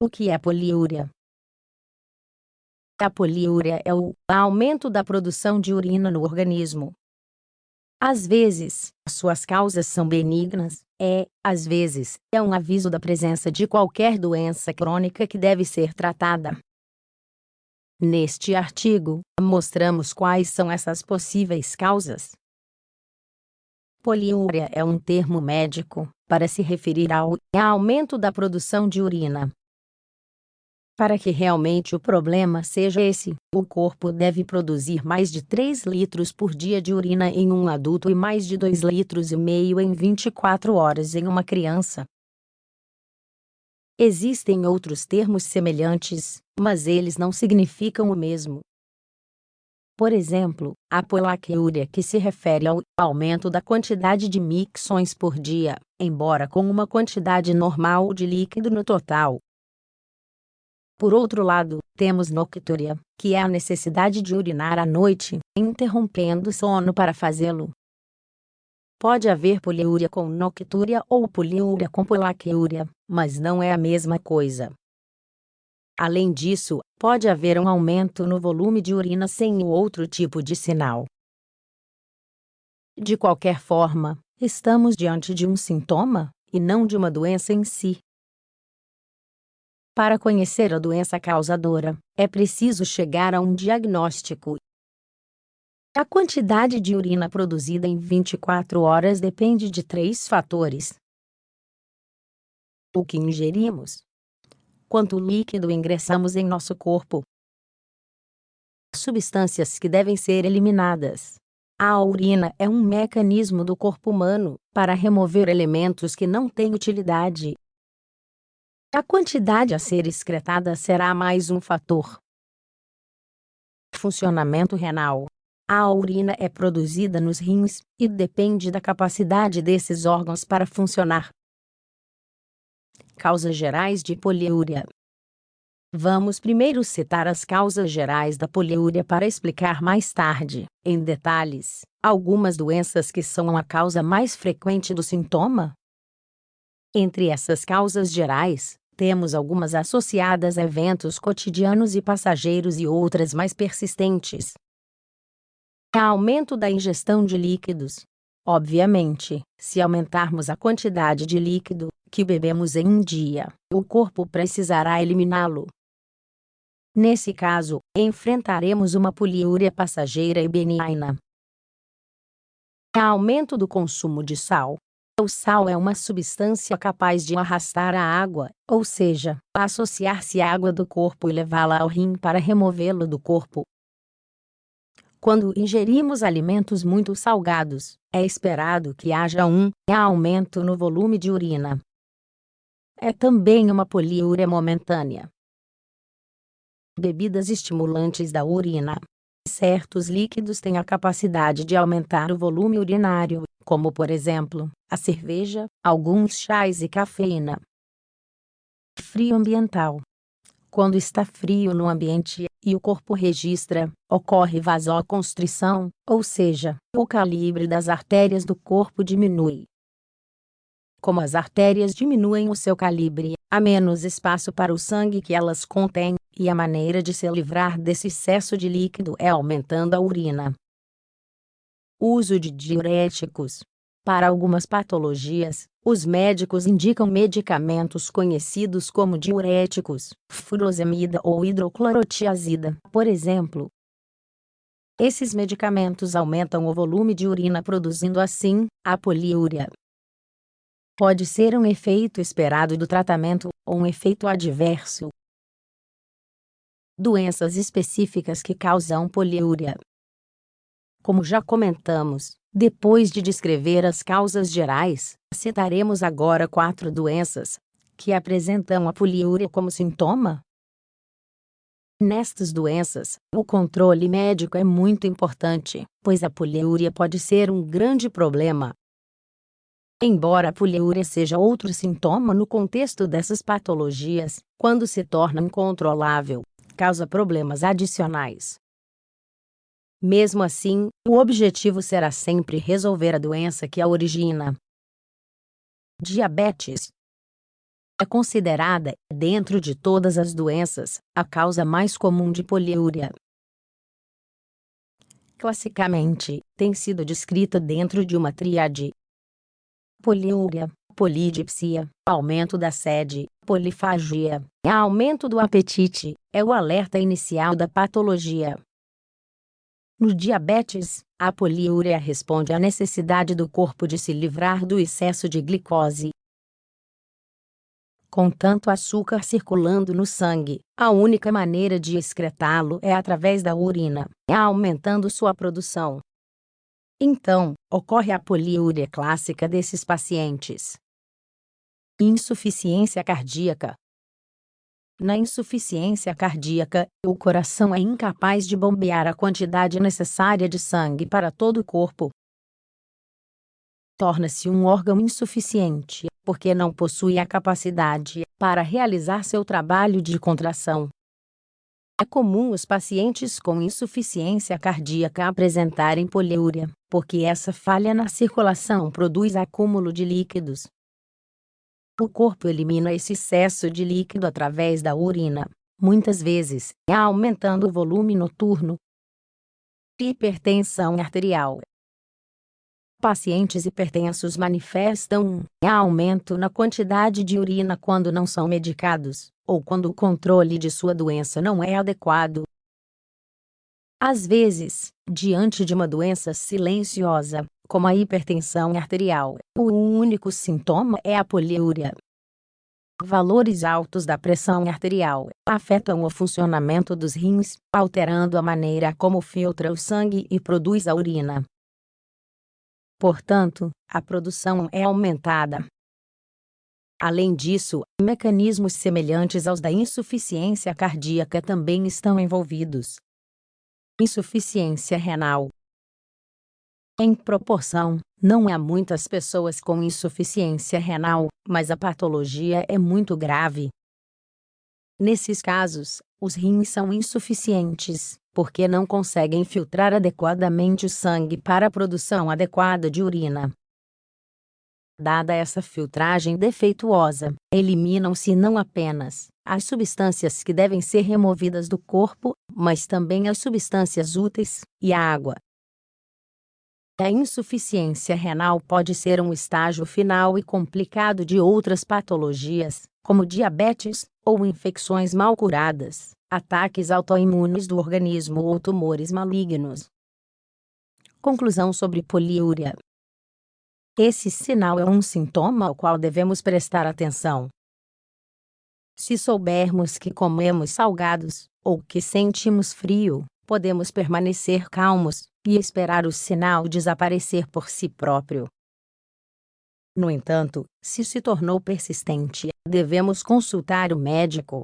O que é poliúria? A poliúria é o aumento da produção de urina no organismo. Às vezes, suas causas são benignas, às vezes, é um aviso da presença de qualquer doença crônica que deve ser tratada. Neste artigo, mostramos quais são essas possíveis causas. Poliúria é um termo médico para se referir ao aumento da produção de urina. Para que realmente o problema seja esse, o corpo deve produzir mais de 3 litros por dia de urina em um adulto e mais de 2,5 litros em 24 horas em uma criança. Existem outros termos semelhantes, mas eles não significam o mesmo. Por exemplo, a polaquiúria, que se refere ao aumento da quantidade de micções por dia, embora com uma quantidade normal de líquido no total. Por outro lado, temos noctúria, que é a necessidade de urinar à noite, interrompendo o sono para fazê-lo. Pode haver poliúria com noctúria ou poliúria com polaquiúria, mas não é a mesma coisa. Além disso, pode haver um aumento no volume de urina sem o outro tipo de sinal. De qualquer forma, estamos diante de um sintoma, e não de uma doença em si. Para conhecer a doença causadora, é preciso chegar a um diagnóstico. A quantidade de urina produzida em 24 horas depende de 3 fatores: o que ingerimos, quanto líquido ingressamos em nosso corpo, substâncias que devem ser eliminadas. A urina é um mecanismo do corpo humano para remover elementos que não têm utilidade. A quantidade a ser excretada será mais um fator. Funcionamento renal. A urina é produzida nos rins e depende da capacidade desses órgãos para funcionar. Causas gerais de poliúria. Vamos primeiro citar as causas gerais da poliúria para explicar mais tarde, em detalhes, algumas doenças que são a causa mais frequente do sintoma. Entre essas causas gerais, temos algumas associadas a eventos cotidianos e passageiros e outras mais persistentes. Aumento da ingestão de líquidos. Obviamente, se aumentarmos a quantidade de líquido que bebemos em um dia, o corpo precisará eliminá-lo. Nesse caso, enfrentaremos uma poliúria passageira e benigna. Aumento do consumo de sal. O sal é uma substância capaz de arrastar a água, ou seja, associar-se à água do corpo e levá-la ao rim para removê-lo do corpo. Quando ingerimos alimentos muito salgados, é esperado que haja um aumento no volume de urina. É também uma poliúria momentânea. Bebidas estimulantes da urina. Certos líquidos têm a capacidade de aumentar o volume urinário, como por exemplo, a cerveja, alguns chás e cafeína. Frio ambiental. Quando está frio no ambiente e o corpo registra, ocorre vasoconstrição, ou seja, o calibre das artérias do corpo diminui. Como as artérias diminuem o seu calibre, há menos espaço para o sangue que elas contêm, e a maneira de se livrar desse excesso de líquido é aumentando a urina. Uso de diuréticos. Para algumas patologias, os médicos indicam medicamentos conhecidos como diuréticos, furosemida ou hidroclorotiazida, por exemplo. Esses medicamentos aumentam o volume de urina, produzindo assim a poliúria. Pode ser um efeito esperado do tratamento ou um efeito adverso. Doenças específicas que causam poliúria. Como já comentamos, depois de descrever as causas gerais, citaremos agora 4 doenças que apresentam a poliúria como sintoma. Nestas doenças, o controle médico é muito importante, pois a poliúria pode ser um grande problema. Embora a poliúria seja outro sintoma no contexto dessas patologias, quando se torna incontrolável, causa problemas adicionais. Mesmo assim, o objetivo será sempre resolver a doença que a origina. Diabetes. É considerada, dentro de todas as doenças, a causa mais comum de poliúria. Classicamente, tem sido descrita dentro de uma tríade: poliúria, polidipsia, aumento da sede, polifagia, aumento do apetite, é o alerta inicial da patologia. No diabetes, a poliúria responde à necessidade do corpo de se livrar do excesso de glicose. Com tanto açúcar circulando no sangue, a única maneira de excretá-lo é através da urina, aumentando sua produção. Então, ocorre a poliúria clássica desses pacientes. Insuficiência cardíaca. Na insuficiência cardíaca, o coração é incapaz de bombear a quantidade necessária de sangue para todo o corpo. Torna-se um órgão insuficiente, porque não possui a capacidade para realizar seu trabalho de contração. É comum os pacientes com insuficiência cardíaca apresentarem poliúria, porque essa falha na circulação produz acúmulo de líquidos. O corpo elimina esse excesso de líquido através da urina, muitas vezes, aumentando o volume noturno. Hipertensão arterial. Pacientes hipertensos manifestam um aumento na quantidade de urina quando não são medicados, ou quando o controle de sua doença não é adequado. Às vezes, diante de uma doença silenciosa, como a hipertensão arterial, o único sintoma é a poliúria. Valores altos da pressão arterial afetam o funcionamento dos rins, alterando a maneira como filtra o sangue e produz a urina. Portanto, a produção é aumentada. Além disso, mecanismos semelhantes aos da insuficiência cardíaca também estão envolvidos. Insuficiência renal. Em proporção, não há muitas pessoas com insuficiência renal, mas a patologia é muito grave. Nesses casos, os rins são insuficientes, porque não conseguem filtrar adequadamente o sangue para a produção adequada de urina. Dada essa filtragem defeituosa, eliminam-se não apenas as substâncias que devem ser removidas do corpo, mas também as substâncias úteis e a água. A insuficiência renal pode ser um estágio final e complicado de outras patologias, como diabetes, ou infecções mal curadas, ataques autoimunes do organismo ou tumores malignos. Conclusão sobre poliúria. Esse sinal é um sintoma ao qual devemos prestar atenção. Se soubermos que comemos salgados, ou que sentimos frio, podemos permanecer calmos e esperar o sinal desaparecer por si próprio. No entanto, se tornou persistente, devemos consultar o médico,